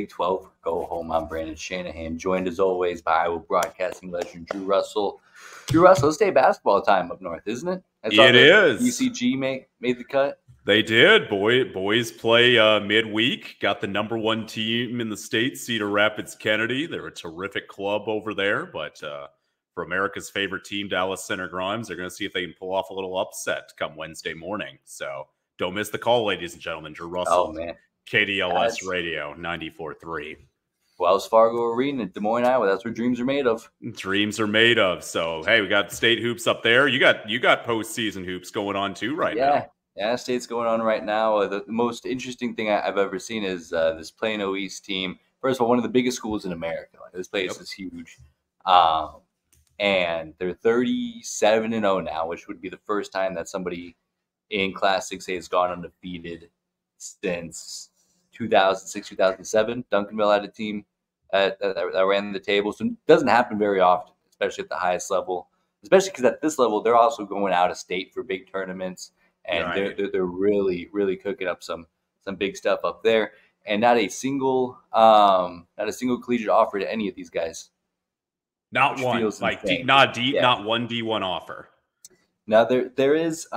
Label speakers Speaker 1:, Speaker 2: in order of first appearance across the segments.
Speaker 1: Big 12 Go Home. I'm Brandon Shanahan, joined as always by Iowa broadcasting legend Drew Russell. Drew Russell, it's day basketball time up north, isn't it?
Speaker 2: It is.
Speaker 1: BCG made the cut.
Speaker 2: They did. Boys play midweek. Got the #1 team in the state, Cedar Rapids Kennedy. They're a terrific club over there, but for America's favorite team, Dallas Center Grimes, they're going to see if they can pull off a little upset come Wednesday morning. So don't miss the call, ladies and gentlemen. Drew Russell,
Speaker 1: Oh, man.
Speaker 2: KDLS Radio 94.3.
Speaker 1: Wells Fargo Arena in Des Moines, Iowa. That's where dreams are made of.
Speaker 2: Dreams are made of. So, hey, we got state hoops up there. You got postseason hoops going on too right now.
Speaker 1: Yeah, state's going on right now. The most interesting thing I've ever seen is this Plano East team. First of all, one of the biggest schools in America. Like, this place is huge. And they're 37-0 now, which would be the first time that somebody in Class 6A has gone undefeated since 2006, 2007. Duncanville had a team that ran the table. So it doesn't happen very often, especially at the highest level, especially because at this level, they're also going out of state for big tournaments. And
Speaker 2: Right.
Speaker 1: they're really, really cooking up some big stuff up there. And not a single collegiate offer to any of these guys.
Speaker 2: Not one. Not one D1 offer.
Speaker 1: Now there is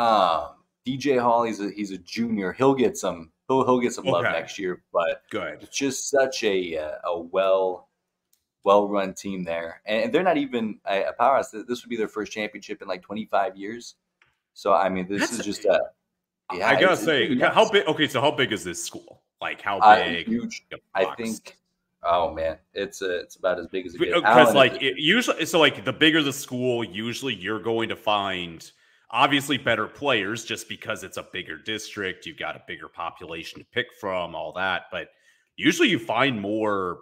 Speaker 1: DJ Hall. He's a junior. He'll get some love next year. But
Speaker 2: good.
Speaker 1: It's just such a well-run team there, and they're not even a powerhouse. This would be their first championship in like 25 years. So I mean, this is just
Speaker 2: I gotta say, how big? Okay, so how big is this school? Like how big?
Speaker 1: Huge. I think. Oh man, it's about as big as it gets.
Speaker 2: Because usually, so like the bigger the school, usually you're going to find obviously better players just because it's a bigger district. You've got a bigger population to pick from, all that. But usually you find more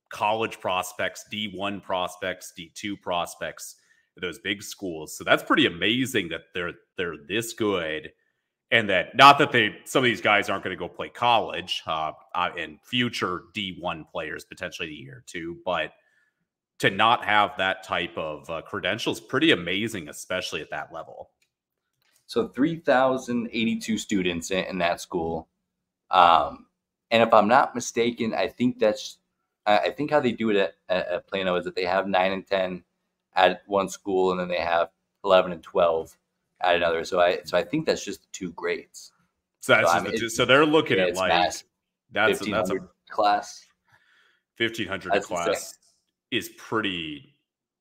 Speaker 2: college prospects, D1 prospects, D2 prospects at those big schools. So that's pretty amazing that they're this good. And that not that some of these guys aren't going to go play college and future D1 players potentially the year too, but to not have that type of credentials, pretty amazing, especially at that level.
Speaker 1: So 3,082 students in that school, and if I'm not mistaken, I think how they do it at Plano is that they have 9 and 10 at one school, and then they have 11 and 12. At another, so I think that's just the two grades.
Speaker 2: So they're looking at like
Speaker 1: massive.
Speaker 2: that's a
Speaker 1: class.
Speaker 2: 1,500 class is pretty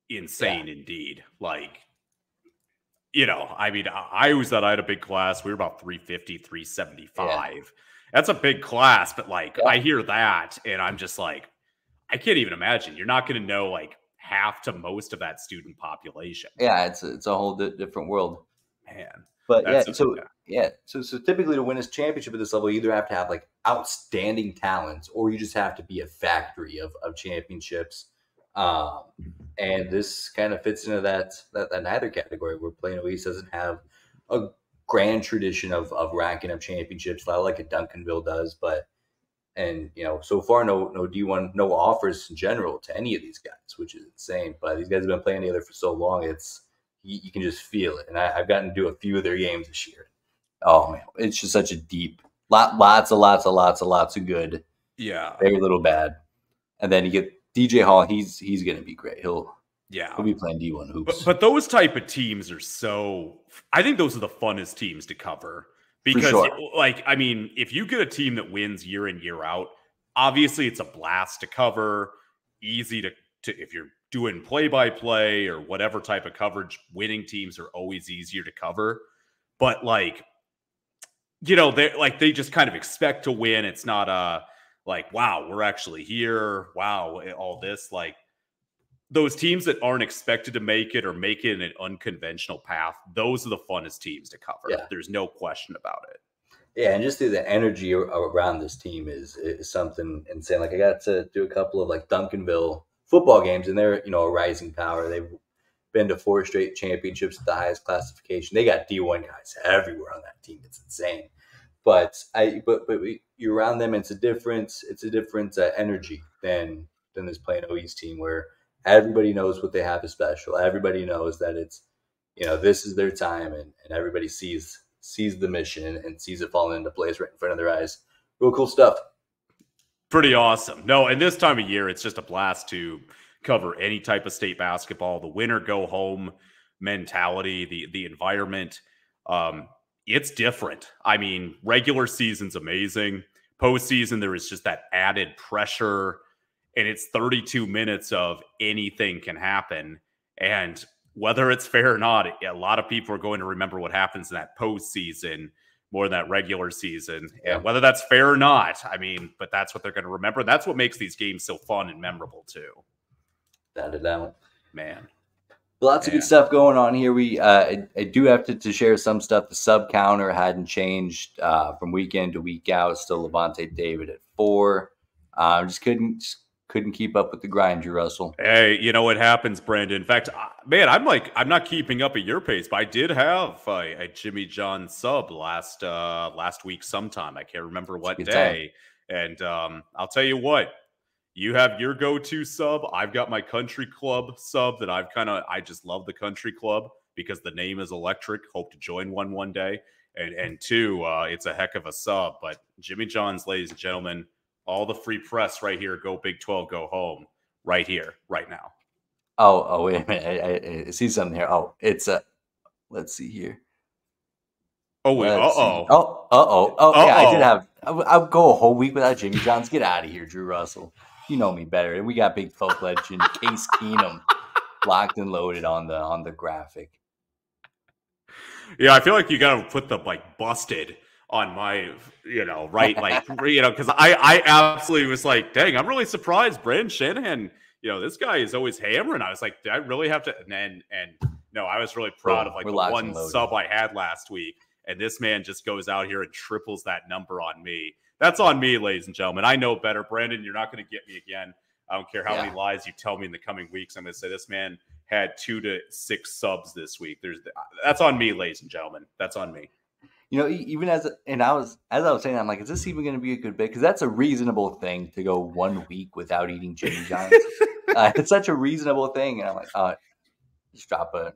Speaker 2: insane indeed. Like, I mean, I was that I had a big class. We were about 350, 375. Yeah. That's a big class, but like I hear that and I'm just like, I can't even imagine. You're not going to know like half to most of that student population.
Speaker 1: Yeah, it's a whole different world.
Speaker 2: Man,
Speaker 1: but so typically to win this championship at this level, you either have to have like outstanding talents, or you just have to be a factory of championships. And this kind of fits into that neither category, where Plano East doesn't have a grand tradition of racking up championships like a Duncanville does. And so far no D1, no offers in general to any of these guys, which is insane. But these guys have been playing together for so long, you can just feel it. And I've gotten to do a few of their games this year. Oh man, it's just such a deep, lots of good.
Speaker 2: Yeah.
Speaker 1: Very little bad. And then you get DJ Hall. He's going to be great. He'll be playing D1 hoops.
Speaker 2: But those type of teams are I think those are the funnest teams to cover. Because, like, I mean, if you get a team that wins year in, year out, obviously it's a blast to cover, easy to if you're doing play-by-play or whatever type of coverage, winning teams are always easier to cover. But like, they just kind of expect to win. It's not like, wow, we're actually here. Wow, all this. Like, those teams that aren't expected to make it or make it in an unconventional path, those are the funnest teams to cover.
Speaker 1: Yeah.
Speaker 2: There's no question about it.
Speaker 1: Yeah, and just the energy around this team is something insane. Like, I got to do a couple of like Duncanville football games, and they're a rising power. They've been to 4 straight championships at the highest classification. They got D1 guys everywhere on that team. It's insane. But you're around them, and it's a different energy than this Plano East team, where everybody knows what they have is special. Everybody knows that it's this is their time, and everybody sees the mission and sees it falling into place right in front of their eyes. Real cool stuff.
Speaker 2: Pretty awesome. No, and this time of year, it's just a blast to cover any type of state basketball. The winner go home mentality, the environment, it's different. I mean, regular season's amazing. Postseason, there is just that added pressure, and it's 32 minutes of anything can happen. And whether it's fair or not, a lot of people are going to remember what happens in that postseason more than that regular season.
Speaker 1: Yeah.
Speaker 2: And whether that's fair or not, I mean, but that's what they're going to remember. That's what makes these games so fun and memorable too.
Speaker 1: Without a doubt.
Speaker 2: Man.
Speaker 1: Lots of good stuff going on here. I do have to share some stuff. The sub counter hadn't changed from weekend to week out. Still Levante David at 4. Just couldn't keep up with the grind, Drew Russell.
Speaker 2: Hey, you know what happens, Brandon? In fact, man, I'm not keeping up at your pace, but I did have a Jimmy John sub last week sometime. I can't remember what day. And I'll tell you what, you have your go-to sub. I've got my country club sub that I just love the country club because the name is electric. Hope to join one day. And two, it's a heck of a sub. But Jimmy John's, ladies and gentlemen, all the free press right here. Go Big 12, go home. Right here, right now.
Speaker 1: Oh, wait a minute. I see something here. Oh, it's let's see here.
Speaker 2: Oh, wait. Uh-oh.
Speaker 1: Yeah, I did have. I'll go a whole week without Jimmy John's. Get out of here, Drew Russell. You know me better. We got Big 12 legend Case Keenum locked and loaded on the graphic.
Speaker 2: Yeah, I feel like you got to put the busted on my, right, because I absolutely was like, dang, I'm really surprised. Brandon Shanahan, this guy is always hammering. I was like, did I really have to? And no, I was really proud of the one sub I had last week. And this man just goes out here and triples that number on me. That's on me, ladies and gentlemen. I know better. Brandon, you're not going to get me again. I don't care how many lies you tell me in the coming weeks. I'm going to say this man had 2 to 6 subs this week. That's on me, ladies and gentlemen. That's on me.
Speaker 1: Even as I was saying, I'm like, is this even going to be a good bet? Because that's a reasonable thing to go 1 week without eating Jimmy John's. It's such a reasonable thing, and I'm like, just drop a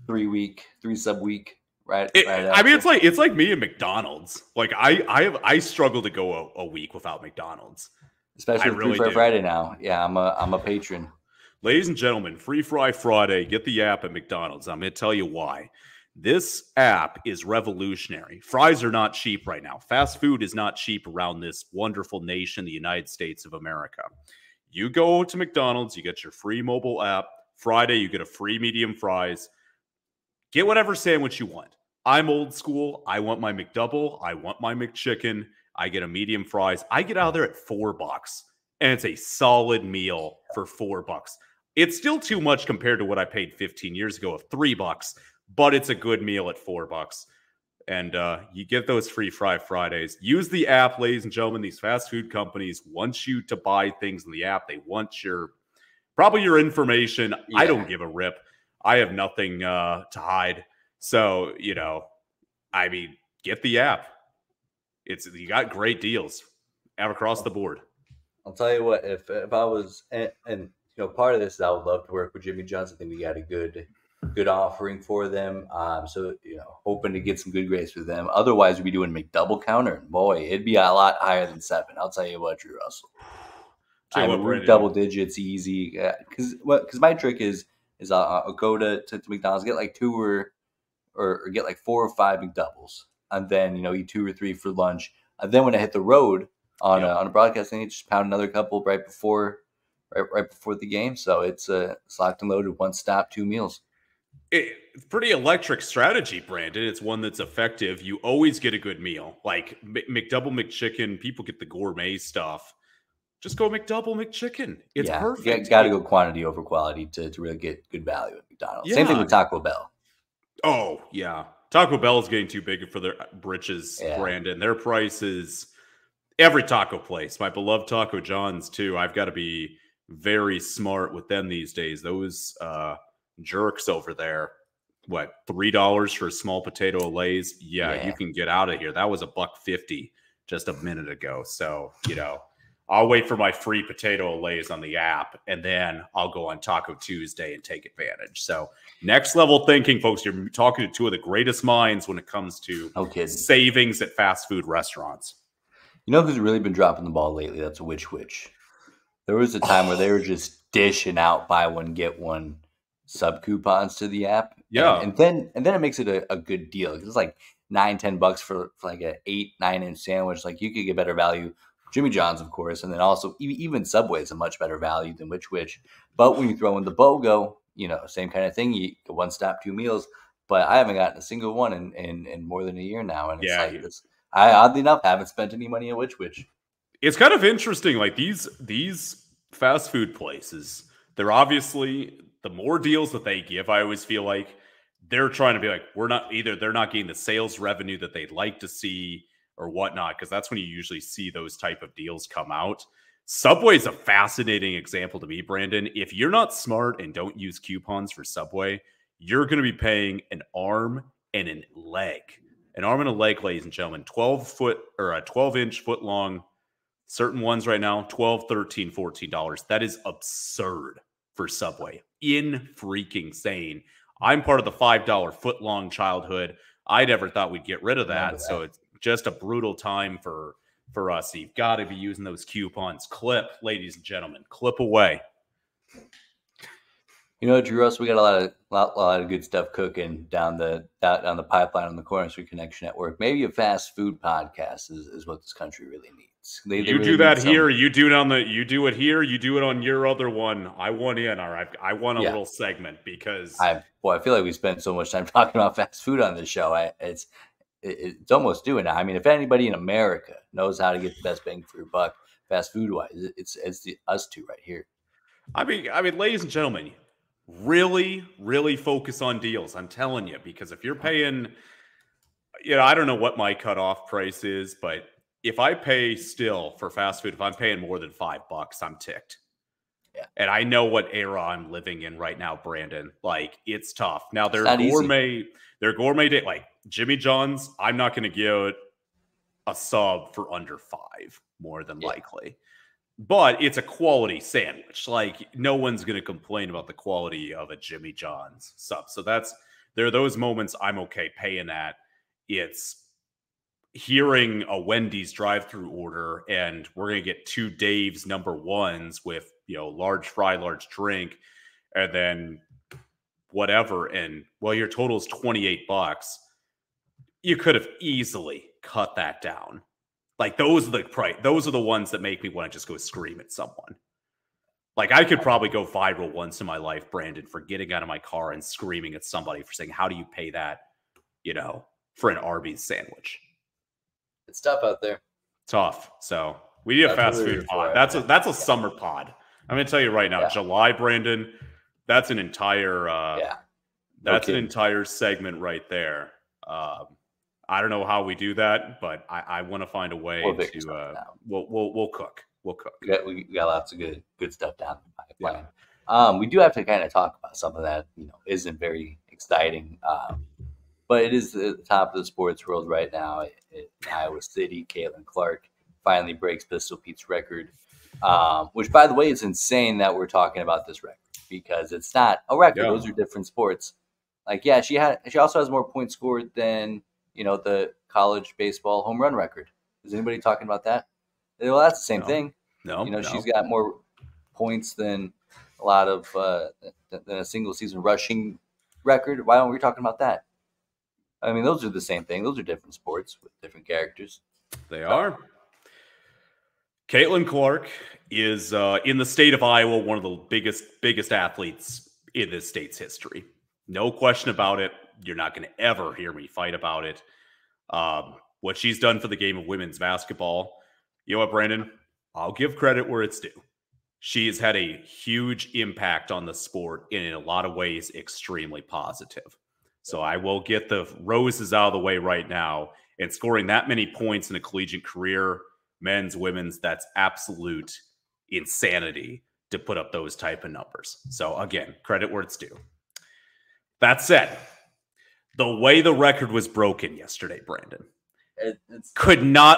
Speaker 1: 3 sub week. Right.
Speaker 2: I mean, it's like me and McDonald's. Like I struggle to go a week without McDonald's,
Speaker 1: especially Free Fry Friday now. Yeah, I'm a patron.
Speaker 2: Ladies and gentlemen, Free Fry Friday. Get the app at McDonald's. I'm going to tell you why. This app is revolutionary. Fries are not cheap right now. Fast food is not cheap around this wonderful nation, the United States of America. You go to McDonald's, you get your free mobile app. Friday, you get a free medium fries. Get whatever sandwich you want. I'm old school. I want my McDouble. I want my McChicken. I get a medium fries. I get out of there at $4, and it's a solid meal for $4. It's still too much compared to what I paid 15 years ago of $3, but it's a good meal at $4. And you get those Free Fry Fridays. Use the app, ladies and gentlemen. These fast food companies want you to buy things in the app. They want probably your information. Yeah. I don't give a rip. I have nothing to hide. So, I mean, get the app. You got great deals across the board.
Speaker 1: I'll tell you what, if I was, and part of this is I would love to work with Jimmy John's. I think we got a good offering for them. So, hoping to get some good grades for them. Otherwise, we'd be doing McDouble counter. And boy, it'd be a lot higher than 7. I'll tell you what, Drew Russell. We're double digits easy. Because my trick is I'll go to McDonald's, get like 2 or get like 4 or 5 McDoubles, and then eat 2 or 3 for lunch. And then when I hit the road on a broadcast, I just pound another couple right before the game. So it's locked and loaded, 1 stop, 2 meals.
Speaker 2: It's pretty electric strategy, Brandon. It's one that's effective. You always get a good meal. Like McDouble, McChicken, people get the gourmet stuff. Just go McDouble, McChicken. It's perfect.
Speaker 1: You got to go quantity over quality to really get good value at McDonald's. Yeah. Same thing with Taco Bell.
Speaker 2: Oh, yeah. Taco Bell is getting too big for their britches, Brandon. Their prices, every taco place, my beloved Taco John's too, I've got to be very smart with them these days. Those jerks over there, what, $3 for a small potato Lay's? Yeah, you can get out of here. That was $1.50 just a minute ago. So, I'll wait for my free potato Lay's on the app, and then I'll go on Taco Tuesday and take advantage. So next level thinking, folks. You're talking to 2 of the greatest minds when it comes to savings at fast food restaurants.
Speaker 1: You know who's really been dropping the ball lately? That's a witch. There was a time where they were just dishing out buy one get one sub coupons to the app, and
Speaker 2: Yeah.
Speaker 1: then it makes it a good deal. It's like $9-10 for like a 8-9 inch sandwich. Like you could get better value. Jimmy John's, of course, and then also even Subway is a much better value than which. But when you throw in the BOGO, same kind of thing. You get one stop, two meals. But I haven't gotten a single one in more than a year now, and it's
Speaker 2: Yeah.
Speaker 1: like this. I oddly enough haven't spent any money at which.
Speaker 2: It's kind of interesting. Like these fast food places, they're obviously, the more deals that they give, I always feel like they're trying to be like, they're not getting the sales revenue that they'd like to see or whatnot, because that's when you usually see those type of deals come out. Subway is a fascinating example to me, Brandon. If you're not smart and don't use coupons for Subway, you're going to be paying an arm and a leg. An arm and a leg, ladies and gentlemen. 12-inch foot long. Certain ones right now, $12, $13, $14. That is absurd for Subway. In freaking sane. I'm part of the $5 foot long childhood. I never thought we'd get rid of that. So it's just a brutal time for us. You've got to be using those coupons. Clip, ladies and gentlemen, clip away.
Speaker 1: Drew Russ, we got a lot of good stuff cooking down the pipeline on the Corner Street Connection Network. Maybe a fast food podcast is what this country really needs. They
Speaker 2: you
Speaker 1: really
Speaker 2: do that
Speaker 1: need
Speaker 2: here. You do it here. You do it on your other one. I want in. All right, I want a little segment because
Speaker 1: I feel like we spend so much time talking about fast food on this show. It's almost doing it. I mean, if anybody in America knows how to get the best bang for your buck, fast food wise, it's us two right here.
Speaker 2: I mean, ladies and gentlemen, really, really focus on deals. I'm telling you, because if you're paying, I don't know what my cutoff price is, but if I pay still for fast food, if I'm paying more than $5, I'm ticked.
Speaker 1: Yeah.
Speaker 2: And I know what era I'm living in right now, Brandon. Like, it's tough. Now they're gourmet day, like Jimmy John's. I'm not going to give a sub for under $5, more than likely. But it's a quality sandwich. Like, no one's going to complain about the quality of a Jimmy John's sub. So there are those moments I'm okay paying that. It's hearing a Wendy's drive-through order and we're going to get 2 Dave's number ones with, large fry, large drink, and then whatever. And your total is $28. You could have easily cut that down. Like, those are the ones that make me want to just go scream at someone. Like, I could probably go viral once in my life, Brandon, for getting out of my car and screaming at somebody for saying, how do you pay that, for an Arby's sandwich?
Speaker 1: It's tough out there.
Speaker 2: Tough. So we need a fast food pod. That's a summer pod. I'm going to tell you right now, July, Brandon, that's an entire an entire segment right there. I don't know how we do that, but I want to find a way to. We'll cook. We'll cook.
Speaker 1: We got lots of good stuff down the pipeline. We do have to kind of talk about something that isn't very exciting, but it is the top of the sports world right now. In Iowa City, Caitlin Clark finally breaks Pistol Pete's record, which, by the way, is insane that we're talking about this record because it's not a record. Those are different sports. Like, she also has more points scored than the college baseball home run record. Is anybody talking about that? Well, that's the same thing.
Speaker 2: No.
Speaker 1: She's got more points than a lot of than a single season rushing record. Why aren't we talking about that? I mean, those are the same thing. Those are different sports with different characters.
Speaker 2: They are. Caitlin Clark is in the state of Iowa one of the biggest athletes in this state's history. No question about it. You're not going to ever hear me fight about it. What she's done for the game of women's basketball, you know what, Brandon? I'll give credit where it's due. She has had a huge impact on the sport and in a lot of ways extremely positive. So I will get the roses out of the way right now. And scoring that many points in a collegiate career, men's, women's, that's absolute insanity to put up those type of numbers. So again, credit where it's due. That said, the way the record was broken yesterday, Brandon,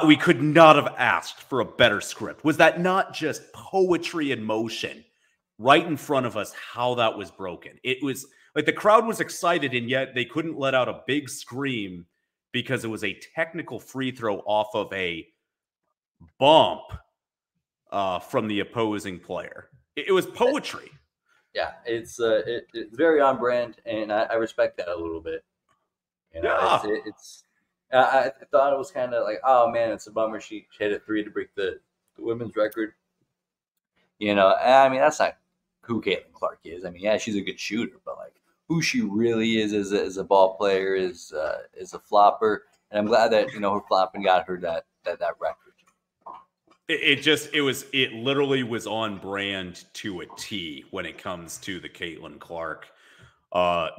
Speaker 2: we could not have asked for a better script. Was that not just poetry in motion right in front of us, how that was broken? It was like the crowd was excited, and yet they couldn't let out a big scream because it was a technical free throw off of a bump from the opposing player. It was poetry.
Speaker 1: Yeah, it's very on brand, and I respect that a little bit. You know,
Speaker 2: Yeah.
Speaker 1: it's I thought it was kind of like, oh man, it's a bummer she hit a three to break the women's record. You know, and I mean that's not who Caitlin Clark is. I mean, yeah, she's a good shooter, but like who she really is as a ball player is a flopper. And I'm glad that her flopping got her that record.
Speaker 2: It literally was on brand to a T when it comes to the Caitlin Clark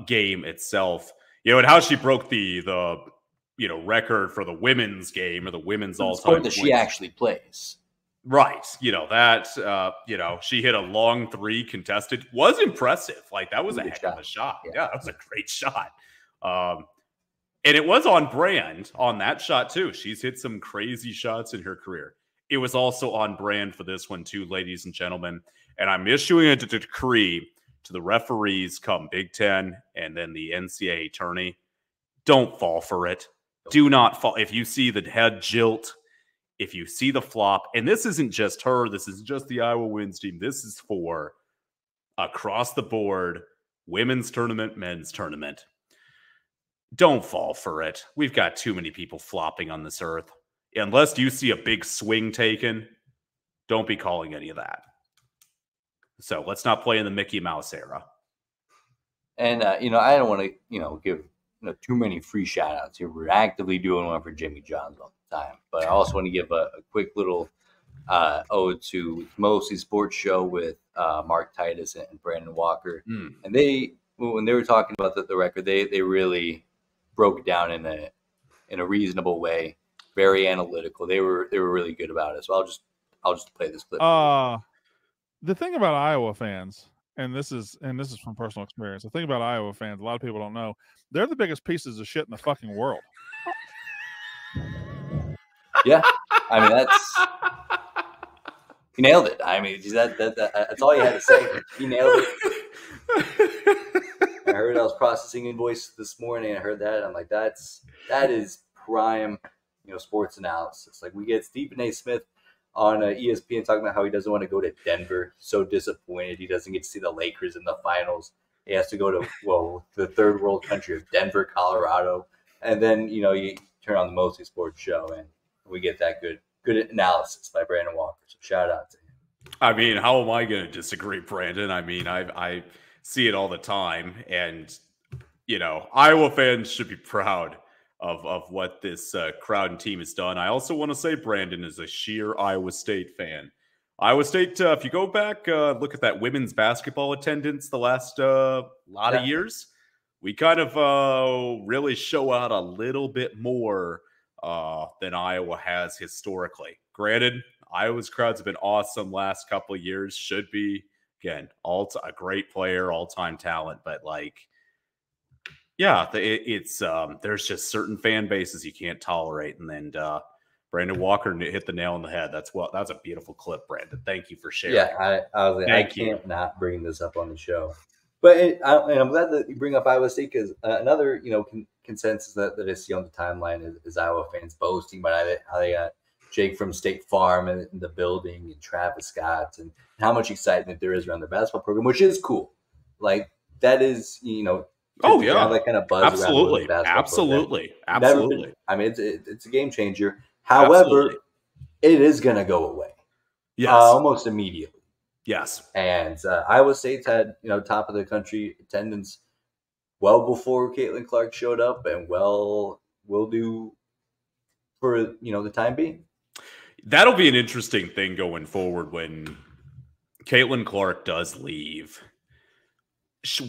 Speaker 2: game itself. And how she broke the record for the women's game or the women's all-time
Speaker 1: sport that she actually plays.
Speaker 2: Right. That, she hit a long three contested. Was impressive. Like, that was a heck of a shot. Yeah, that was a great shot. And it was on brand on that shot, too. She's hit some crazy shots in her career. It was also on brand for this one, too, ladies and gentlemen. And I'm issuing a decree to the referees come Big Ten and then the NCAA tourney. Don't fall for it. Do not fall. If you see the head jilt, if you see the flop, and this isn't just her, this is just the Iowa women's team. This is for across the board, women's tournament, men's tournament. Don't fall for it. We've got too many people flopping on this earth. Unless you see a big swing taken, don't be calling any of that. So let's not play in the Mickey Mouse era.
Speaker 1: And, I don't want to, give too many free shout outs here. We're actively doing one for Jimmy Johns all the time. But I also want to give a quick little ode to Mostly Sports Show with Mark Titus and Brandon Walker. And when they were talking about the record, they really broke it down in a reasonable way, very analytical. They were really good about it. So I'll just play this clip.
Speaker 3: The thing about Iowa fans, and this is from personal experience. The thing about Iowa fans, a lot of people don't know, they're the biggest pieces of shit in the fucking world.
Speaker 1: Yeah, I mean he nailed it. I mean that's all you had to say. He nailed it. I heard I was processing invoice this morning. I heard that. I'm like, that is prime, sports analysis. Like we get Stephen A. Smith on ESPN talking about how he doesn't want to go to Denver. So disappointed he doesn't get to see the Lakers in the finals. He has to go to the third world country of Denver, Colorado, and then you turn on the Mostly Sports Show and we get that good analysis by Brandon Walker. So shout out to him.
Speaker 2: I mean, how am I going to disagree, Brandon? I mean, I see it all the time, and Iowa fans should be proud of what this crowd and team has done. I also want to say Brandon is a sheer Iowa State fan. Iowa State, if you go back, look at that women's basketball attendance the last lot of years, we kind of really show out a little bit more than Iowa has historically. Granted, Iowa's crowds have been awesome last couple of years, should be. Again, a great player, all-time talent, but it's there's just certain fan bases you can't tolerate, and then Brandon Walker hit the nail on the head. That's a beautiful clip, Brandon. Thank you for sharing.
Speaker 1: Yeah, I can't not bring this up on the show, but I'm glad that you bring up Iowa State because another consensus that I see on the timeline is Iowa fans boasting about how they got Jake from State Farm in the building and Travis Scott and how much excitement there is around their basketball program, which is cool. Like that is,
Speaker 2: oh yeah,
Speaker 1: that kind of buzz.
Speaker 2: Absolutely,
Speaker 1: around
Speaker 2: absolutely.
Speaker 1: I mean, it's a game changer. However, it is going to go away.
Speaker 2: Yes,
Speaker 1: almost immediately.
Speaker 2: Yes,
Speaker 1: and Iowa State's had top of the country attendance well before Caitlin Clark showed up, and will do for the time being.
Speaker 2: That'll be an interesting thing going forward when Caitlin Clark does leave.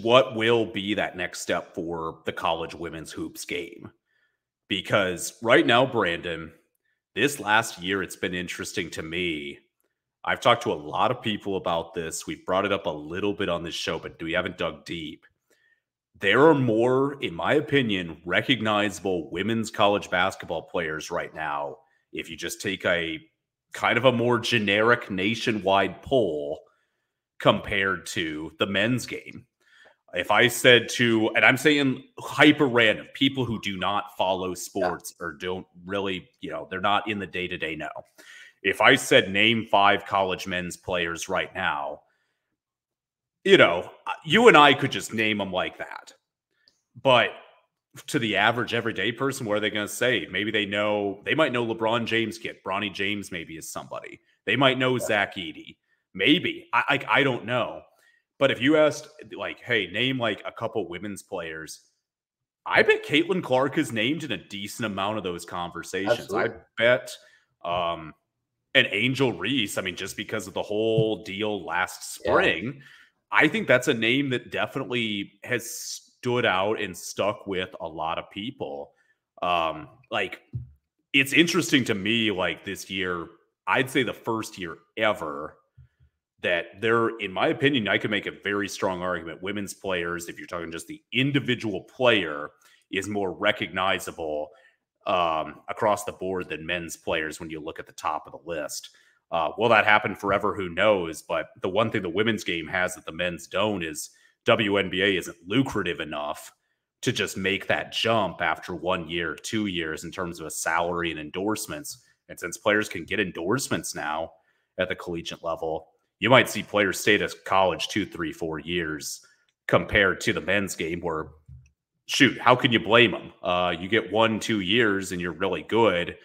Speaker 2: What will be that next step for the college women's hoops game? Because right now, Brandon, this last year, it's been interesting to me. I've talked to a lot of people about this. We've brought it up a little bit on this show, but we haven't dug deep. There are more, in my opinion, recognizable women's college basketball players right now. If you just take a kind of a more generic nationwide poll compared to the men's game. If I said and I'm saying hyper random, people who do not follow sports or don't really, they're not in the day-to-day know. if I said name 5 college men's players right now, you know, you and I could just name them like that. But to the average everyday person, what are they going to say? Maybe they might know LeBron James kid. Bronny James maybe is somebody. They might know Zach Edey. Maybe. I don't know. But if you asked, like, hey, name like a couple women's players, I bet Caitlin Clark is named in a decent amount of those conversations.
Speaker 1: Absolutely.
Speaker 2: I bet and Angel Reese, I mean, just because of the whole deal last spring, I think that's a name that definitely has stood out and stuck with a lot of people. Like, it's interesting to me, like this year, I'd say the first year ever that there, in my opinion, I could make a very strong argument. Women's players, if you're talking just the individual player, is more recognizable across the board than men's players when you look at the top of the list. Will that happen forever? Who knows? But the one thing the women's game has that the men's don't is WNBA isn't lucrative enough to just make that jump after 1 year, 2 years in terms of a salary and endorsements. And since players can get endorsements now at the collegiate level, you might see players stay at college 2, 3, 4 years compared to the men's game where, shoot, how can you blame them? You get 1, 2 years and you're really good.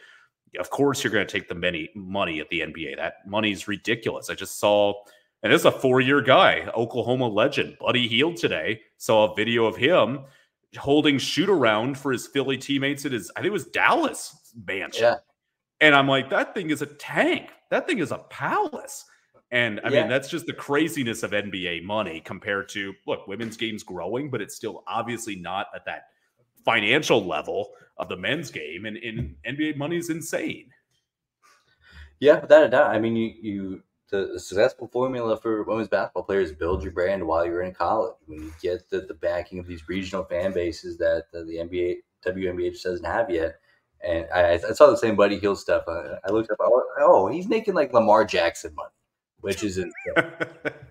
Speaker 2: Of course, you're going to take the money at the NBA. That money's ridiculous. I just saw, and this is a 4-year guy, Oklahoma legend, Buddy Hield today. Saw a video of him holding shoot around for his Philly teammates at his, I think it was Dallas mansion.
Speaker 1: Yeah.
Speaker 2: And I'm like, that thing is a tank. That thing is a palace. And I mean, that's just the craziness of NBA money compared to, look, women's game's growing, but it's still obviously not at that financial level of the men's game. And NBA money is insane.
Speaker 1: Yeah, without a doubt. I mean, the successful formula for women's basketball players: build your brand while you're in college. When you get the backing of these regional fan bases that the NBA, WNBA just doesn't have yet. And I saw the same Buddy Hield stuff. I looked up, oh, he's making like Lamar Jackson money, which is insane.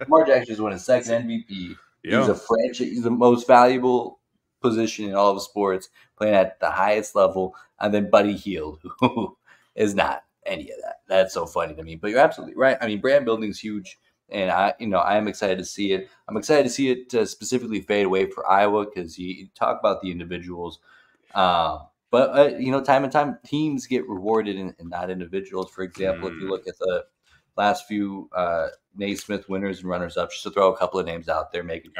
Speaker 1: Lamar Jackson just won his second MVP. Yeah. He's a franchise. He's the most valuable position in all of sports, playing at the highest level. And then Buddy Hield, who is not any of that. That's so funny to me. But you're absolutely right. I mean, brand building is huge, and I am excited to see it. I'm excited to see it specifically fade away for Iowa because you talk about the individuals. But time and time, teams get rewarded and not individuals. For example, if you look at the last few Naismith winners and runners-up, just to throw a couple of names out there, Megan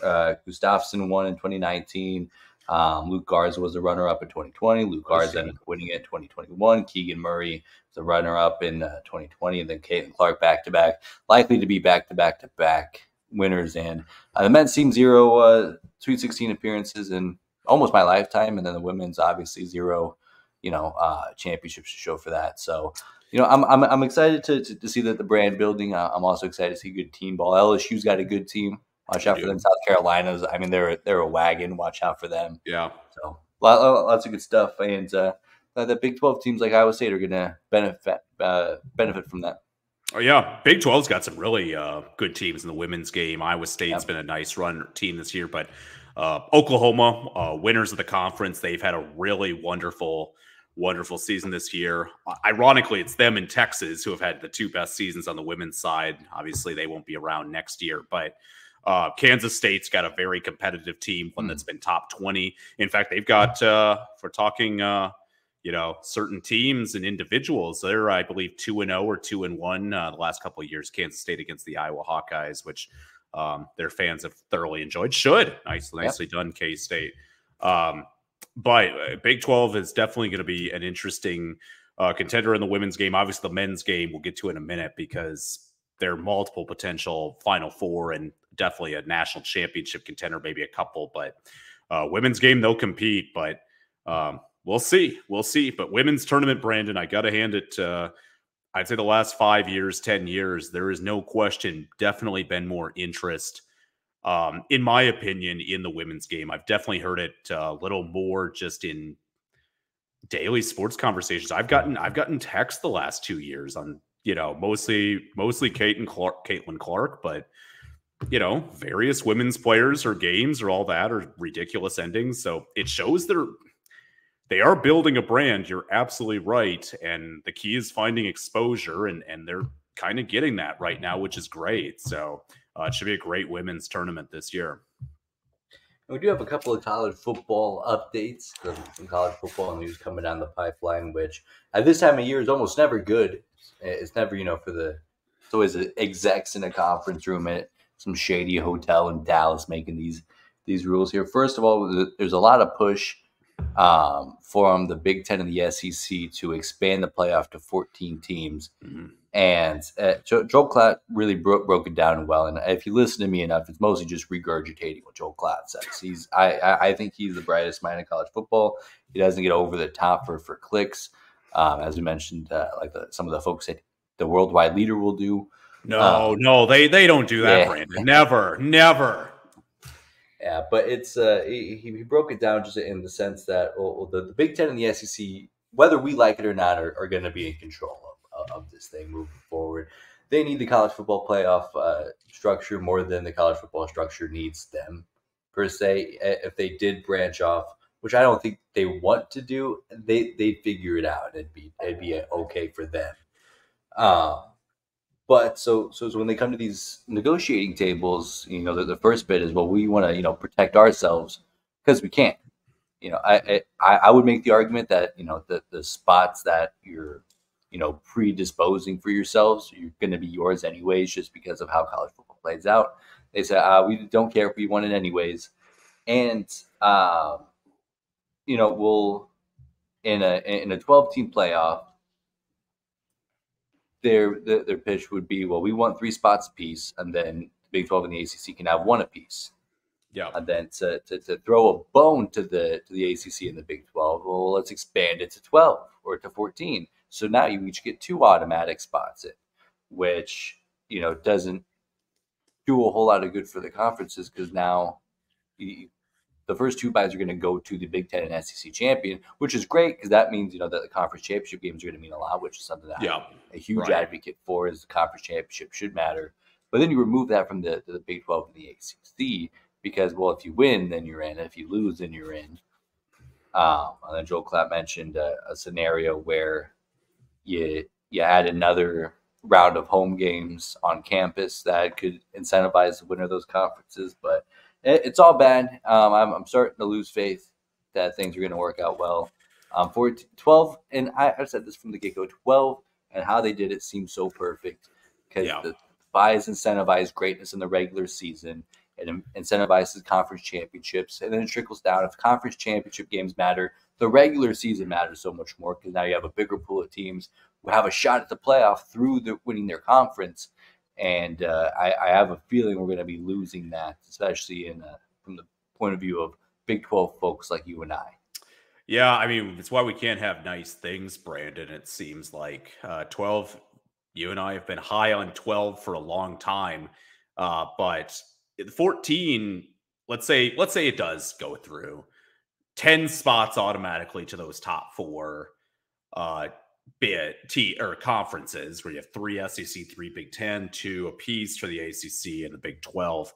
Speaker 1: Gustafson won in 2019. Luke Garza was a runner-up in 2020. Luke Garza ended up winning it in 2021. Keegan Murray was a runner-up in 2020. And then Caitlin Clark back-to-back, likely to be back-to-back-to-back winners. And the men's team 0 Sweet 16 appearances in almost my lifetime. And then the women's obviously 0, championships to show for that. So, I'm excited to see that the brand building. I'm also excited to see good team ball. LSU's got a good team. Watch out for them. South Carolina's, I mean, they're a wagon. Watch out for them. Yeah. So lots of good stuff. And the Big 12 teams like Iowa State are going to benefit from that.
Speaker 2: Oh, yeah. Big 12's got some really good teams in the women's game. Iowa State's been a nice run team this year. But Oklahoma, winners of the conference, they've had a really wonderful season this year. Ironically, it's them and Texas who have had the 2 best seasons on the women's side. Obviously, they won't be around next year. But Kansas State's got a very competitive team, one that's been top 20. In fact, they've got, for talking, certain teams and individuals, they're, I believe, 2-0 or 2-1 the last couple of years. Kansas State against the Iowa Hawkeyes, which their fans have thoroughly enjoyed. Nicely done, K-State. But Big 12 is definitely going to be an interesting contender in the women's game. Obviously, the men's game we'll get to in a minute because there are multiple potential Final Four and definitely a national championship contender, maybe a couple. But women's game, they'll compete. But we'll see. But women's tournament, Brandon, I got to hand it to, I'd say the last 5 years, 10 years, there is no question, definitely been more interest, in my opinion, in the women's game. I've definitely heard it a little more just in daily sports conversations. I've gotten texts the last 2 years on, mostly Caitlin Clark, but various women's players or games or all that or ridiculous endings. So it shows they are building a brand. You're absolutely right. And the key is finding exposure, and they're kind of getting that right now, which is great. So it should be a great women's tournament this year.
Speaker 1: We do have a couple of college football updates, some college football news coming down the pipeline, which at this time of year is almost never good. It's never, it's always execs in a conference room at some shady hotel in Dallas making these rules here. First of all, there's a lot of push from the Big Ten and the SEC to expand the playoff to 14 teams.
Speaker 2: Mm-hmm.
Speaker 1: And Joel Klatt really broke it down well. And if you listen to me enough, it's mostly just regurgitating what Joel Klatt says. I think he's the brightest mind in college football. He doesn't get over the top for clicks, as we mentioned, some of the folks at the worldwide leader will do.
Speaker 2: No, they don't do that, Brandon. Never.
Speaker 1: Yeah, but it's he broke it down just in the sense that the Big Ten and the SEC, whether we like it or not, are going to be in control of this thing moving forward. They need the college football playoff structure more than the college football structure needs them, per se. If they did branch off, which I don't think they want to do, they'd figure it out. It'd be okay for them. But so when they come to these negotiating tables, the first bit is, well, we want to protect ourselves because we can't. I would make the argument that the spots that you're predisposing for yourselves, you're going to be yours anyways, just because of how college football plays out. They say we don't care if we won it anyways, and we'll in a 12-team playoff. Their pitch would be, well, we want 3 spots apiece, and then the Big 12 and the ACC can have 1 apiece.
Speaker 2: Yeah.
Speaker 1: And then to throw a bone to the ACC and the Big 12, well, let's expand it to 12 or to 14. So now you each get 2 automatic spots in, which doesn't do a whole lot of good for the conferences, because now the first 2 byes are going to go to the Big Ten and SEC champion, which is great because that means that the conference championship games are going to mean a lot, which is something that I'm a huge advocate for. Is the conference championship should matter, but then you remove that from the Big 12 and the ACC because, well, if you win, then you're in. If you lose, then you're in. And then Joel Klatt mentioned a scenario where you add another round of home games on campus that could incentivize the winner of those conferences, but it's all bad. I'm starting to lose faith that things are going to work out well. For 12, and I said this from the get-go, 12 and how they did it seems so perfect because the buys incentivize greatness in the regular season and incentivizes conference championships, and then it trickles down. If conference championship games matter, the regular season matters so much more because now you have a bigger pool of teams who have a shot at the playoff through winning their conference. And I have a feeling we're going to be losing that, especially from the point of view of Big 12 folks like you and I.
Speaker 2: Yeah, I mean, it's why we can't have nice things, Brandon. It seems like 12, you and I have been high on 12 for a long time. But 14, let's say it does go through 10 spots automatically to those top 4 conferences where you have 3 SEC, 3 Big 10, 2 apiece for the ACC and the Big 12.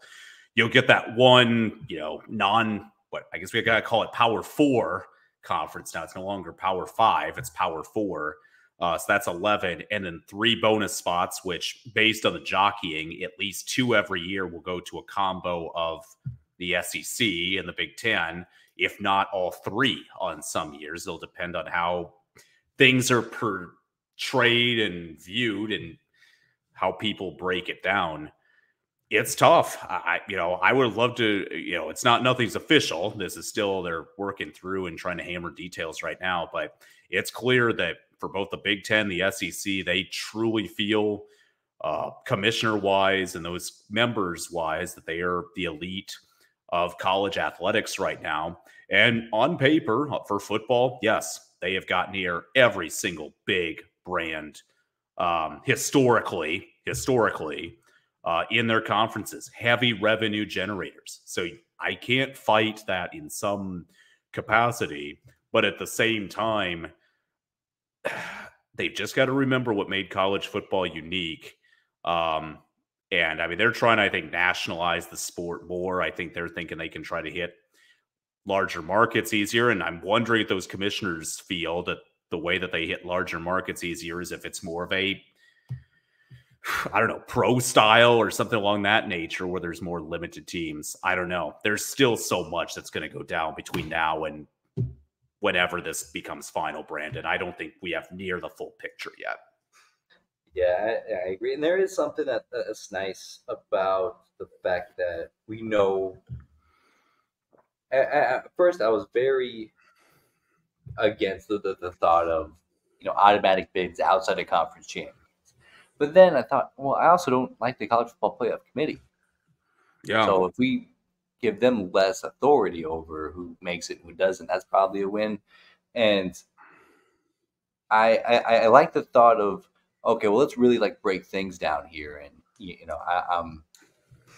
Speaker 2: You'll get that one, I guess we gotta call it Power 4 conference now. It's no longer Power 5, it's Power 4. So that's 11, and then 3 bonus spots, which based on the jockeying, at least 2 every year will go to a combo of the SEC and the Big 10, if not all 3 on some years. It'll depend on how things are portrayed and viewed and how people break it down. It's tough. I would love to, it's nothing's official. This is still, they're working through and trying to hammer details right now, but it's clear that for both the Big Ten, the SEC, they truly feel commissioner-wise and those members-wise that they are the elite of college athletics right now. And on paper, for football, yes, they have got near every single big brand historically in their conferences, heavy revenue generators. So I can't fight that in some capacity, but at the same time, they've just got to remember what made college football unique. And I mean, they're trying to, I think, nationalize the sport more. I think they're thinking they can try to hit larger markets easier. And I'm wondering if those commissioners feel that the way that they hit larger markets easier is if it's more of a, I don't know, pro style or something along that nature where there's more limited teams. I don't know. There's still so much that's going to go down between now and whenever this becomes final, Brandon. I don't think we have near the full picture yet.
Speaker 1: Yeah, I agree. And there is something that's nice about the fact that we know. At first, I was very against the thought of automatic bids outside of conference champions. But then I thought, well, I also don't like the college football playoff committee.
Speaker 2: Yeah.
Speaker 1: So if we give them less authority over who makes it and who doesn't, that's probably a win. And I like the thought of, okay, well, let's really like break things down here. And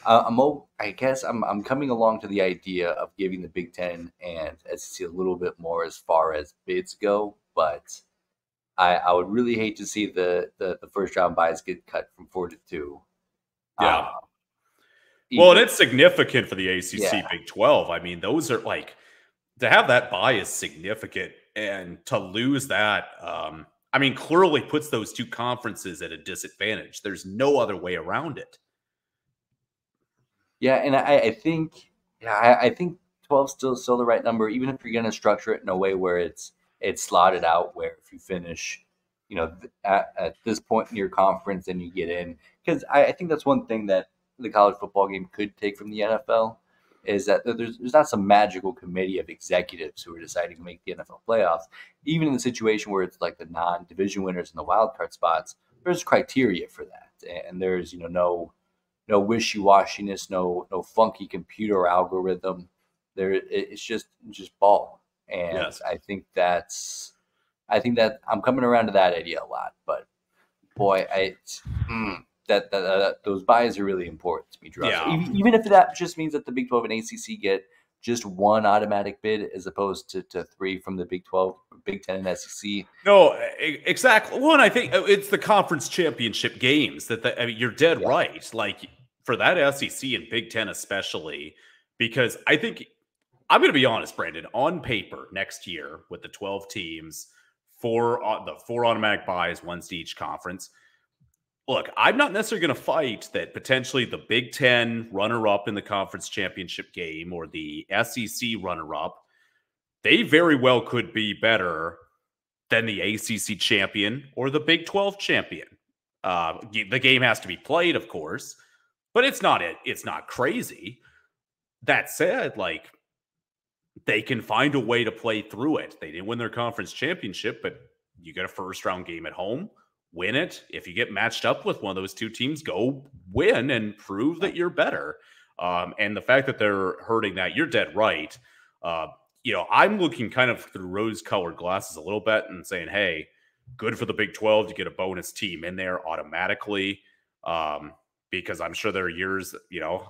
Speaker 1: I guess I'm coming along to the idea of giving the Big Ten and SEC a little bit more as far as bids go, but I would really hate to see the first round buys get cut from 4 to 2.
Speaker 2: Yeah. Well, and it's significant for the ACC Big 12. I mean, those are like, to have that buy is significant, and to lose that, I mean, clearly puts those two conferences at a disadvantage. There's no other way around it.
Speaker 1: Yeah, and I think 12 is still the right number, even if you're going to structure it in a way where it's slotted out, where if you finish, at this point in your conference and you get in, because I think that's one thing that the college football game could take from the NFL is that there's not some magical committee of executives who are deciding to make the NFL playoffs. Even in the situation where it's like the non-division winners and the wild card spots, there's criteria for that, and there's no wishy-washiness, no funky computer algorithm. It's just ball, and
Speaker 2: yes.
Speaker 1: I think that I'm coming around to that idea a lot. But boy, those buys are really important to me, Drew.
Speaker 2: Yeah.
Speaker 1: So even if that just means that the Big 12 and ACC get just one automatic bid as opposed to 3 from the Big 12, Big 10, and SEC.
Speaker 2: No, exactly. Well, and I think it's the conference championship games I mean, you're dead right. Like for that SEC and Big 10 especially, because I think I'm going to be honest, Brandon, on paper next year with the 12 teams, the 4 automatic buys, one's to each conference. Look, I'm not necessarily going to fight that potentially the Big 10 runner-up in the conference championship game or the SEC runner-up, they very well could be better than the ACC champion or the Big 12 champion. The game has to be played, of course, but it's not crazy. That said, like, they can find a way to play through it. They didn't win their conference championship, but you get a first-round game at home. Win it. If you get matched up with one of those two teams, go win and prove that you're better. And the fact that they're hurting that, you're dead right. I'm looking kind of through rose-colored glasses a little bit and saying, hey, good for the Big 12 to get a bonus team in there automatically. Because I'm sure there are years,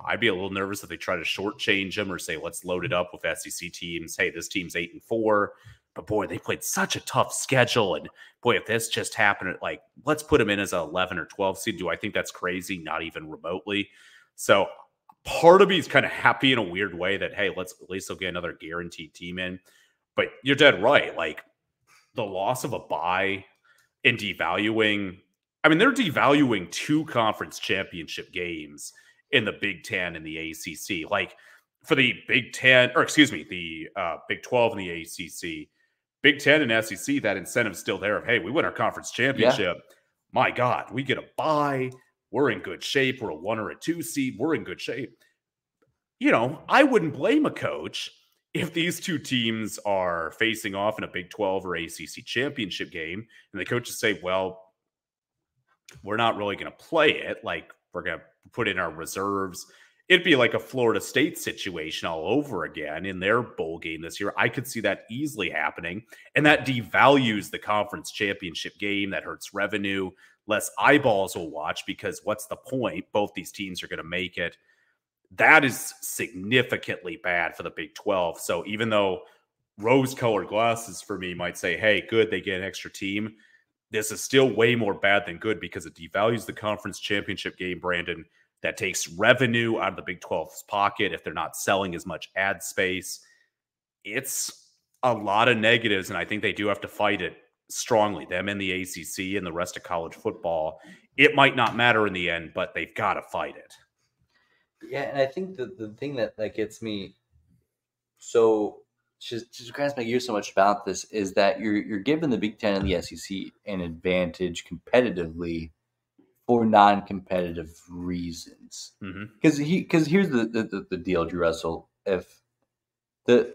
Speaker 2: I'd be a little nervous if they try to shortchange them or say, let's load it up with SEC teams. Hey, this team's 8-4. But boy, they played such a tough schedule. And boy, if this just happened, like, let's put them in as an 11 or 12 seed. Do I think that's crazy? Not even remotely. So part of me is kind of happy in a weird way that, hey, at least they'll get another guaranteed team in. But you're dead right. Like, the loss of a bye and devaluing, I mean, they're devaluing 2 conference championship games in the Big 10 and the ACC. Like, for the Big 10, or excuse me, the Big 12 and the ACC, Big 10 and SEC, that incentive's still there of, hey, we win our conference championship. Yeah. My God, we get a bye. We're in good shape. We're a 1 or a 2 seed. We're in good shape. I wouldn't blame a coach if these two teams are facing off in a Big 12 or ACC championship game, and the coaches say, well, we're not really going to play it. Like, we're going to put in our reserves. It'd be like a Florida State situation all over again in their bowl game this year. I could see that easily happening. And that devalues the conference championship game. That hurts revenue. Less eyeballs will watch because what's the point? Both these teams are going to make it. That is significantly bad for the Big 12. So even though rose-colored glasses for me might say, hey, good, they get an extra team, this is still way more bad than good because it devalues the conference championship game, Brandon. That takes revenue out of the Big 12's pocket if they're not selling as much ad space. it's a lot of negatives, and I think they do have to fight it strongly. Them and the ACC and the rest of college football. It might not matter in the end, but they've got to fight it.
Speaker 1: Yeah, and I think the thing that gets me so just grabs my gears so much about this is that you're giving the Big Ten and the SEC an advantage competitively for non-competitive reasons. Because here's the deal, Drew Russell. If the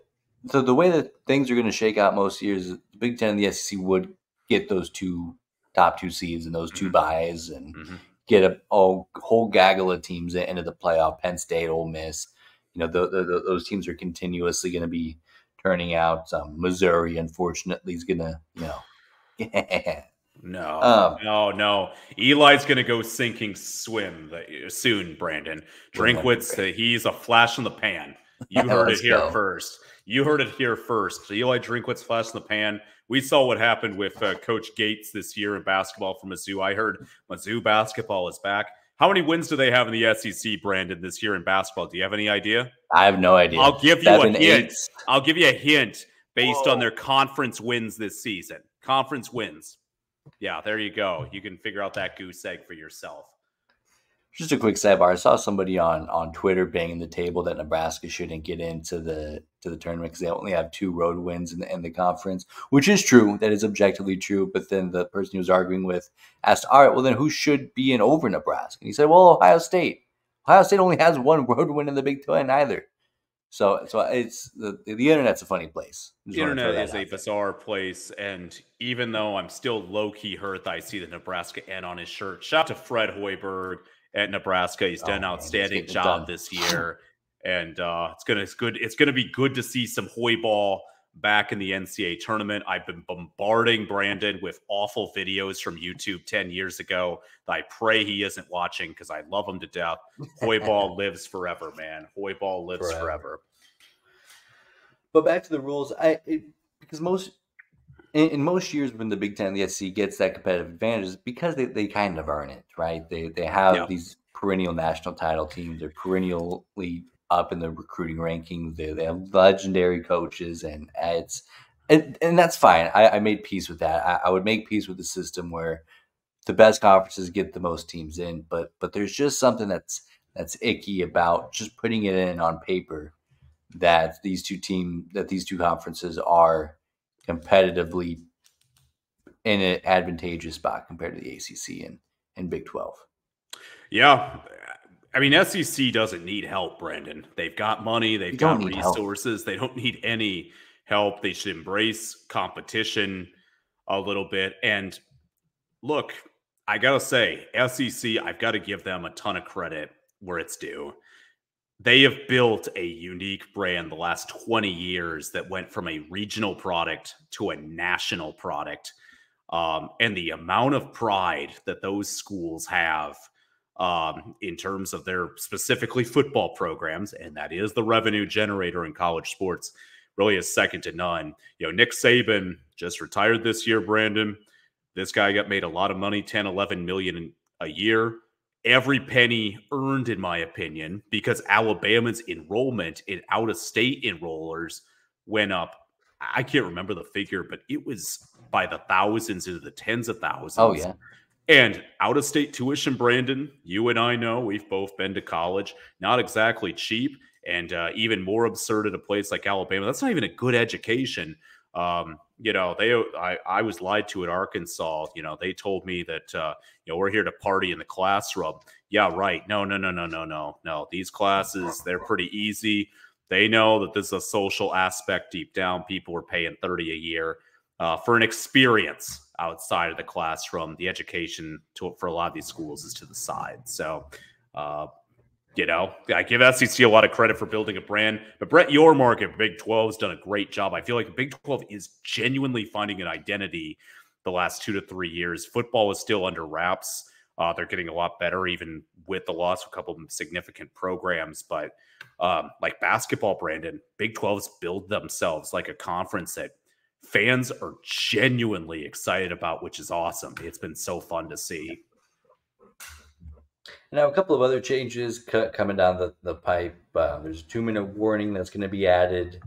Speaker 1: way that things are going to shake out most years, the Big Ten and the SEC would get those top two seeds and those two buys and get a whole gaggle of teams into the playoff. Penn State, Ole Miss, those teams are continuously going to be turning out. Missouri, unfortunately, is going to,
Speaker 2: No. Eli's going to go sinking swim soon, Brandon. Drinkwitz, he's a flash in the pan. You heard it here first. You heard it here first. Eli Drinkwitz, flash in the pan. We saw what happened with Coach Gates this year in basketball for Mizzou. I heard Mizzou basketball is back. How many wins do they have in the SEC, Brandon, this year in basketball? Do you have any idea?
Speaker 1: I have no idea.
Speaker 2: I'll give you a hint. I'll give you a hint based on their conference wins this season. Conference wins. Yeah, there you go. You can figure out that goose egg for yourself.
Speaker 1: Just a quick sidebar. I saw somebody on Twitter banging the table that Nebraska shouldn't get into the tournament because they only have 2 road wins in the conference, which is true. That is objectively true. But then the person he was arguing with asked, all right, well, then who should be in over Nebraska? And he said, well, Ohio State. Ohio State only has 1 road win in the Big 12 either. So it's the internet's a funny place.
Speaker 2: The internet is a bizarre place, and even though I'm still low-key hurt that I see the Nebraska N on his shirt, shout out to Fred Hoiberg at Nebraska. He's done an outstanding job this year, and it's gonna be good to see some Hoieball back in the NCAA tournament. I've been bombarding Brandon with awful videos from YouTube 10 years ago that I pray he isn't watching because I love him to death. Hoieball lives forever, man. Hoieball lives forever.
Speaker 1: But back to the rules, because in most years when the Big Ten and the SEC gets that competitive advantage, because they kind of earn it, right? They have these perennial national title teams. They're perennially up in the recruiting rankings. They have legendary coaches, and that's fine. I made peace with that. I would make peace with the system where the best conferences get the most teams in, but there's just something that's icky about just putting it in on paper that these two conferences are competitively in an advantageous spot compared to the ACC and Big 12.
Speaker 2: Yeah. I mean, SEC doesn't need help, Brandon. They've got money. They've got resources. They don't need any help. They should embrace competition a little bit. And look, I got to say, SEC, I've got to give them a ton of credit where it's due. They have built a unique brand the last 20 years that went from a regional product to a national product. And the amount of pride that those schools have in terms of their specifically football programs, and that is the revenue generator in college sports, really is second to none. Nick Saban just retired this year, Brandon. This guy got made a lot of money, 10, 11 million a year. Every penny earned, in my opinion, because Alabama's enrollment in out-of-state enrollers went up. I can't remember the figure, but it was by the thousands into the tens of thousands.
Speaker 1: Oh, yeah.
Speaker 2: And out-of-state tuition, Brandon, you and I know, we've both been to college, not exactly cheap, and even more absurd at a place like Alabama. That's not even a good education. I was lied to at Arkansas. They told me that, we're here to party in the classroom. Yeah, right. No. These classes, they're pretty easy. They know that this is a social aspect deep down. People were paying $30 a year for an experience outside of the classroom. The education for a lot of these schools is to the side. So, I give SEC a lot of credit for building a brand. But Brett Yormark at Big 12 has done a great job. I feel like Big 12 is genuinely finding an identity the last 2 to 3 years. Football is still under wraps. They're getting a lot better, even with the loss of a couple of significant programs. But like basketball, Brandon, Big 12's build themselves like a conference that fans are genuinely excited about, which is awesome. It's been so fun to see.
Speaker 1: Now, a couple of other changes coming down the pipe. There's a 2-minute warning that's going to be added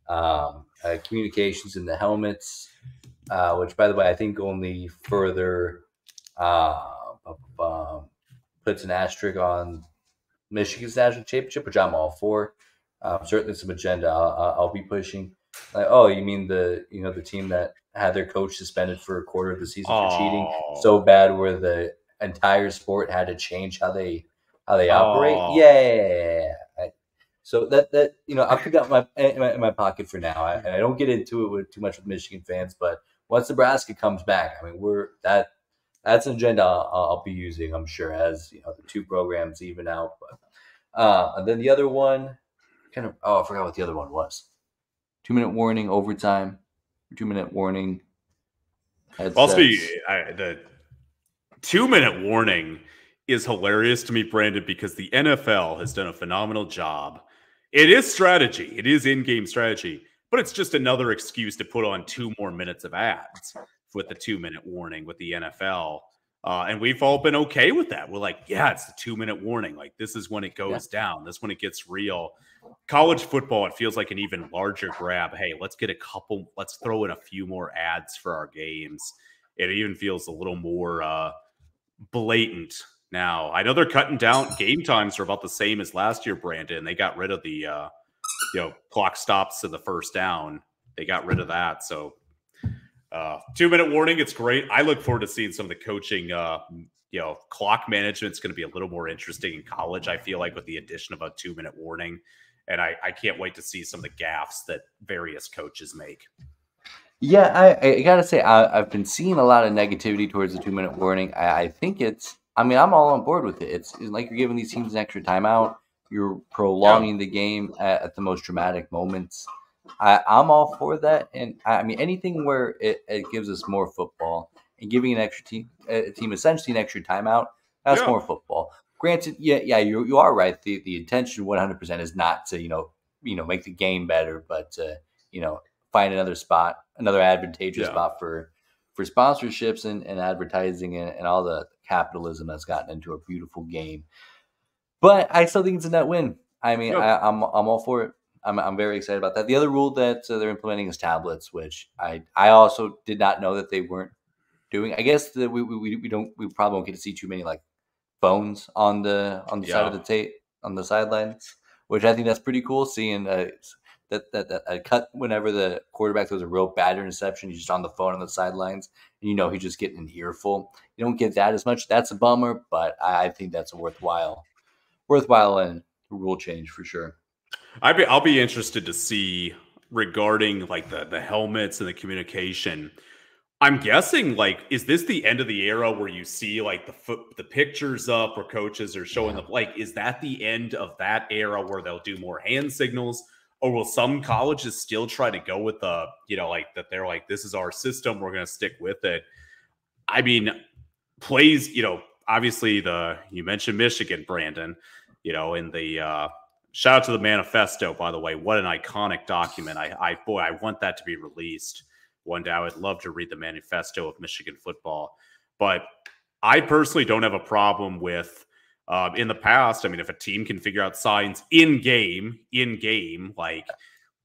Speaker 1: Communications in the helmets, which, by the way, I think only further puts an asterisk on Michigan's national championship, which I'm all for. Certainly some agenda I'll be pushing. Like, oh, you mean the team that had their coach suspended for a quarter of the season for cheating so bad where the entire sport had to change how they operate? Yeah. So that I'll pick up in my pocket for now, and I don't get into it with too much with Michigan fans. But once Nebraska comes back, I mean, that's an agenda I'll be using, I'm sure, as the two programs even out. But and then the other one, I forgot what the other one was. 2-minute warning, overtime, 2-minute warning.
Speaker 2: The 2-minute warning is hilarious to me, Brandon, because the NFL has done a phenomenal job. It is strategy. It is in-game strategy, but it's just another excuse to put on 2 more minutes of ads with the 2-minute warning with the NFL. And we've all been okay with that. We're like, yeah, it's the 2-minute warning. Like, this is when it goes down. This is when it gets real. College football, it feels like an even larger grab. Hey, let's throw in a few more ads for our games. It even feels a little more blatant now. I know they're cutting down. Game times are about the same as last year, Brandon. They got rid of the clock stops to the first down. They got rid of that. So 2-minute warning, it's great. I look forward to seeing some of the coaching. Clock management is going to be a little more interesting in college, I feel like, with the addition of a 2-minute warning. And I can't wait to see some of the gaffes that various coaches make.
Speaker 1: Yeah, I got to say, I've been seeing a lot of negativity towards the 2-minute warning. I think I'm all on board with it. It's like you're giving these teams an extra timeout. You're prolonging the game at the most dramatic moments. I'm all for that. And I mean, anything where it gives us more football and giving an extra team essentially an extra timeout, that's more football. Granted, you are right. The intention 100% is not to, make the game better, but to, find another advantageous spot for sponsorships and advertising and all the capitalism that's gotten into a beautiful game. But I still think it's a net win. I mean, I'm all for it. I'm very excited about that. The other rule that they're implementing is tablets, which I also did not know that they weren't doing. I guess that we probably won't get to see too many like phones on the side of the tape on the sidelines, which I think that's pretty cool. Seeing that cut whenever the quarterback throws a real bad interception, he's just on the phone on the sidelines, and he's just getting an earful. You don't get that as much. That's a bummer, but I think that's a worthwhile and rule change for sure.
Speaker 2: I'll be interested to see regarding like the helmets and the communication. I'm guessing, like, is this the end of the era where you see like the pictures up where coaches are showing is that the end of that era where they'll do more hand signals, or will some colleges still try to go with the that they're like, this is our system, we're going to stick with it? I mean, plays, obviously you mentioned Michigan, Brandon, in the shout out to the manifesto, by the way. What an iconic document. I want that to be released one day. I would love to read the manifesto of Michigan football. But I personally don't have a problem with, in the past, I mean, if a team can figure out signs in game, like,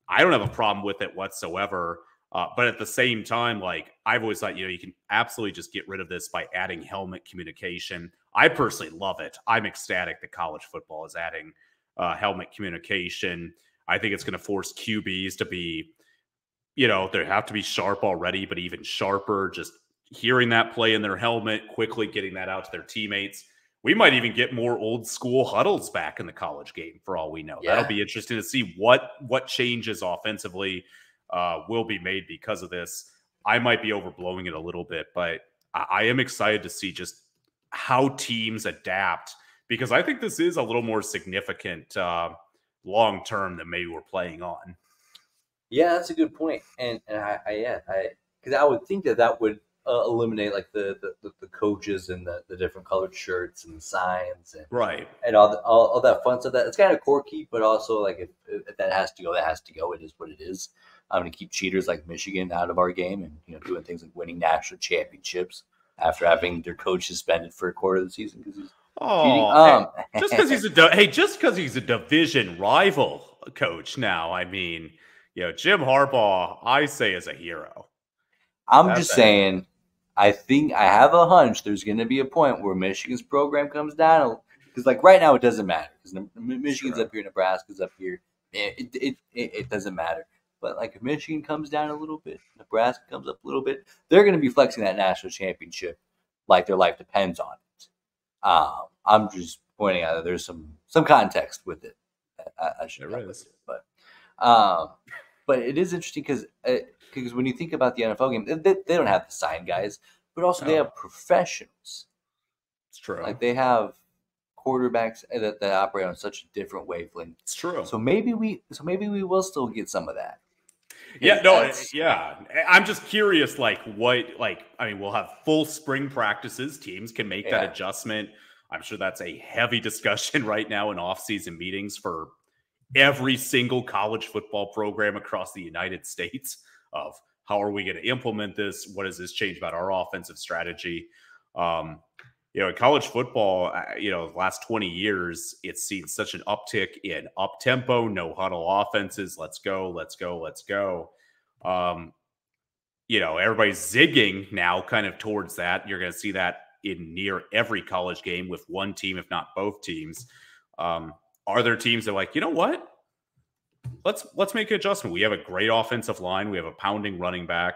Speaker 2: I don't have a problem with it whatsoever. But at the same time, like, I've always thought, you can absolutely just get rid of this by adding helmet communication. I personally love it. I'm ecstatic that college football is adding helmet communication. I think it's going to force QBs to be, they have to be sharp already, but even sharper, just hearing that play in their helmet, quickly getting that out to their teammates. We might even get more old school huddles back in the college game for all we know. Yeah. That'll be interesting to see what changes offensively will be made because of this. I might be overblowing it a little bit, but I am excited to see just how teams adapt, because I think this is a little more significant long-term than maybe we're playing on.
Speaker 1: Yeah, that's a good point. And because I would think that would eliminate like the coaches and the different colored shirts and the signs and and all that fun stuff. That it's kind of quirky, but also like if that has to go, that has to go. It is what it is. I'm going to keep cheaters like Michigan out of our game and doing things like winning national championships after having their coach suspended for a quarter of the season because he's cheating.
Speaker 2: Just because he's a division rival coach now. I mean, Jim Harbaugh, I say, is a hero.
Speaker 1: I'm just saying, I think I have a hunch there's going to be a point where Michigan's program comes down. Because, like, right now it doesn't matter. Because Michigan's up here, Nebraska's up here. It doesn't matter. But, like, if Michigan comes down a little bit, Nebraska comes up a little bit, they're going to be flexing that national championship like their life depends on it. I'm just pointing out that there's some context with it. I should know this, but it is interesting because when you think about the NFL game, they don't have the sign guys, but also they have professionals.
Speaker 2: It's true.
Speaker 1: Like they have quarterbacks that operate on such a different wavelength.
Speaker 2: It's true.
Speaker 1: So maybe we will still get some of that.
Speaker 2: Yeah, I'm just curious, we'll have full spring practices. Teams can make that adjustment. I'm sure that's a heavy discussion right now in off-season meetings for every single college football program across the United States of how are we going to implement this? What does this change about our offensive strategy? In college football, the last 20 years, it's seen such an uptick in up-tempo, no-huddle offenses. Let's go. Everybody's zigging now kind of towards that. You're going to see that in near every college game with one team, if not both teams. Are there teams that are like, you know what? Let's make an adjustment. We have a great offensive line. We have a pounding running back.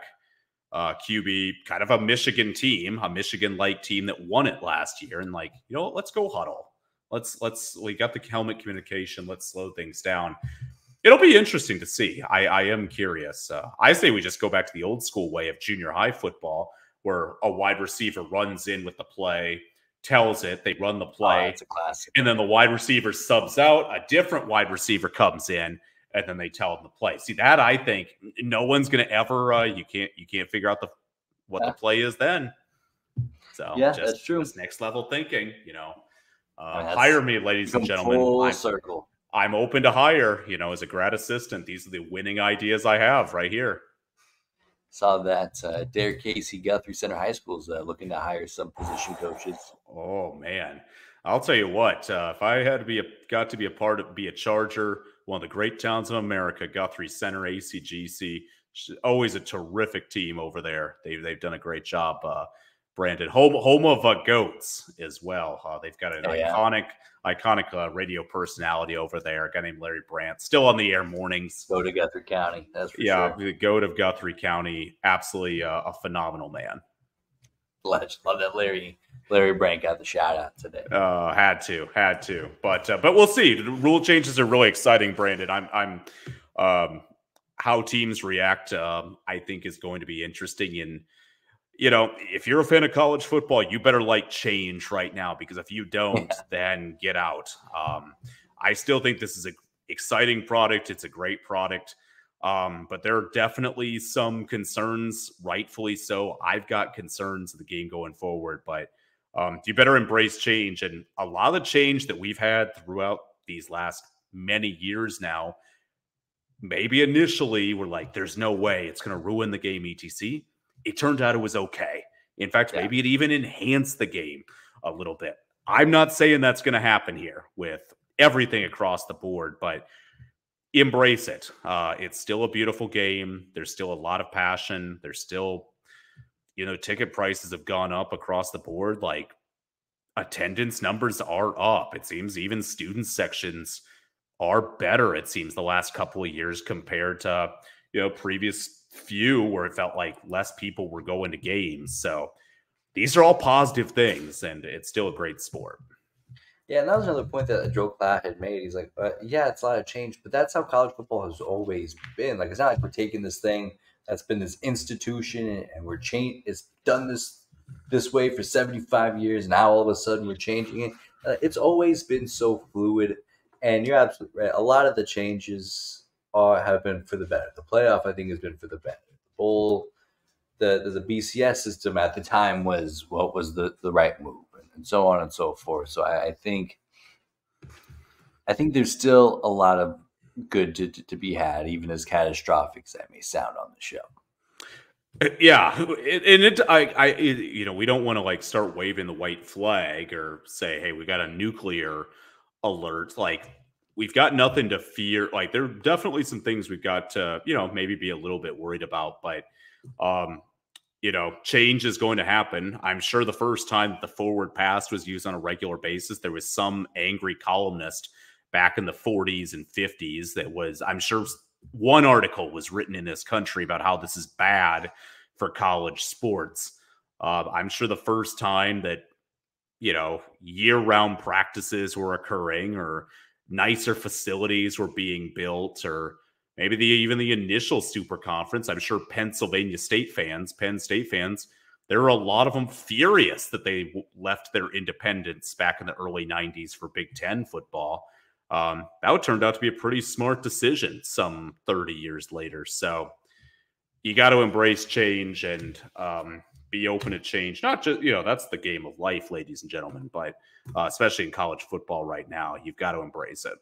Speaker 2: QB, kind of a Michigan team, a Michigan-like team that won it last year. And let's go huddle. We got the helmet communication. Let's slow things down. It'll be interesting to see. I am curious. I say we just go back to the old school way of junior high football where a wide receiver runs in with the play, tells it, they run the play.
Speaker 1: It's a classic.
Speaker 2: And then the wide receiver subs out, a different wide receiver comes in, and then they tell them the play. See, that I think no one's going to ever. You can't figure out what the play is then. So
Speaker 1: that's true.
Speaker 2: Just next level thinking. Hire me, ladies and gentlemen.
Speaker 1: Full circle.
Speaker 2: I'm open to hire. As a grad assistant, these are the winning ideas I have right here.
Speaker 1: Saw that Derek Casey, Guthrie Center High School is looking to hire some position coaches.
Speaker 2: Oh man, I'll tell you what. If I had to be a Charger, one of the great towns of America, Guthrie Center, ACGC, always a terrific team over there. They've done a great job. Brandon, home of goats as well. They've got an iconic radio personality over there. A guy named Larry Brandt, still on the air mornings.
Speaker 1: Go to Guthrie County, that's for sure.
Speaker 2: The goat of Guthrie County, absolutely a phenomenal man.
Speaker 1: Love that Larry Brandt got the shout out today.
Speaker 2: Had to. But we'll see. The rule changes are really exciting, Brandon. I'm how teams react. I think is going to be interesting. And if you're a fan of college football, you better like change right now, because if you don't, then get out. I still think this is an exciting product. It's a great product. But there are definitely some concerns, rightfully so. I've got concerns of the game going forward, but you better embrace change. And a lot of the change that we've had throughout these last many years now, maybe initially we're like, there's no way it's going to ruin the game, etc. It turned out it was okay. In fact, maybe it even enhanced the game a little bit. I'm not saying that's going to happen here with everything across the board, but embrace it. It's still a beautiful game. There's still a lot of passion. There's still, ticket prices have gone up across the board. Like attendance numbers are up. It seems even student sections are better. It seems the last couple of years compared to, previous few where it felt like less people were going to games. So these are all positive things, and it's still a great sport.
Speaker 1: Yeah, and that was another point that Joe Klatt had made. He's like, it's a lot of change, but that's how college football has always been. Like, it's not like we're taking this thing that's been this institution and we're it's done this way for 75 years, and now all of a sudden we're changing it. It's always been so fluid, and you're absolutely right. A lot of the changes have been for the better. The playoff, I think, has been for the better. The bowl, the BCS system at the time was what was the right move, and so on and so forth. So I think there's still a lot of good to be had, even as catastrophic as that may sound on the show.
Speaker 2: Yeah, we don't want to start waving the white flag or say, hey, we got a nuclear alert. we've got nothing to fear. Like, there are definitely some things we've got to, maybe be a little bit worried about, but, change is going to happen. I'm sure the first time that the forward pass was used on a regular basis, there was some angry columnist back in the 40s and 50s that was, I'm sure one article was written in this country about how this is bad for college sports. I'm sure the first time that, year-round practices were occurring, or nicer facilities were being built, or maybe even the initial super conference. I'm sure Penn State fans, there were a lot of them furious that they left their independence back in the early 90s for Big Ten football. That turned out to be a pretty smart decision some 30 years later. So you got to embrace change and be open to change. Not just, that's the game of life, ladies and gentlemen, but especially in college football right now, you've got to embrace it.